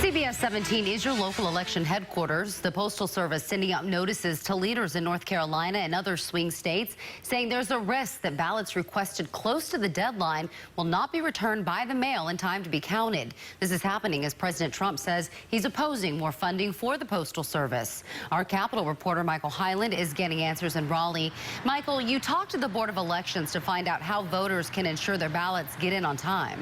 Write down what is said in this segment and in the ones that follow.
CBS 17 is your local election headquarters. The Postal Service sending out notices to leaders in North Carolina and other swing states, saying there's a risk that ballots requested close to the deadline will not be returned by the mail in time to be counted. This is happening as President Trump says he's opposing more funding for the Postal Service. Our Capitol reporter Michael Hyland is getting answers in Raleigh. Michael, you talked to the Board of Elections to find out how voters can ensure their ballots get in on time.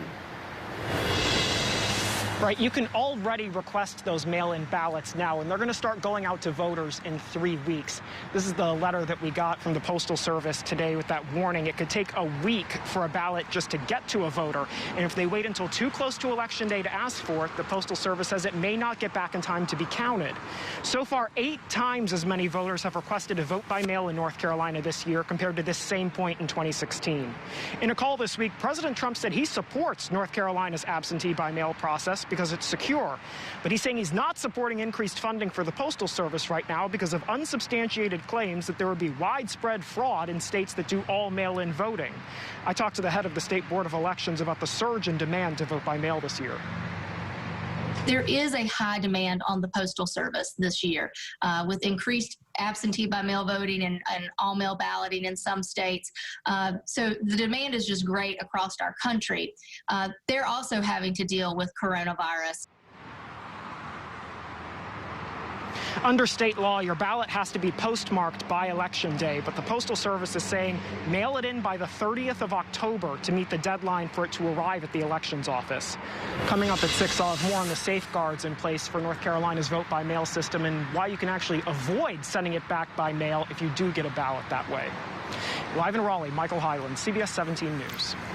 Right, you can already request those mail-in ballots now, and they're going to start going out to voters in 3 weeks. This is the letter that we got from the Postal Service today with that warning. It could take a week for a ballot just to get to a voter, and if they wait until too close to Election Day to ask for it, the Postal Service says it may not get back in time to be counted. So far, 8 times as many voters have requested to vote by mail in North Carolina this year compared to this same point in 2016. In a call this week, President Trump said he supports North Carolina's absentee by mail process because it's secure. But he's saying he's not supporting increased funding for the Postal Service right now because of unsubstantiated claims that there would be widespread fraud in states that do all mail-in voting. I talked to the head of the State Board of Elections about the surge in demand to vote by mail this year. There is a high demand on the Postal Service this year with increased absentee by mail voting and all mail balloting in some states. So the demand is just great across our country. They're also having to deal with coronavirus. Under state law, your ballot has to be postmarked by Election Day, but the Postal Service is saying mail it in by the 30th of October to meet the deadline for it to arrive at the elections office. Coming up at 6, I'll have more on the safeguards in place for North Carolina's vote-by-mail system and why you can actually avoid sending it back by mail if you do get a ballot that way. Live in Raleigh, Michael Hyland, CBS 17 News.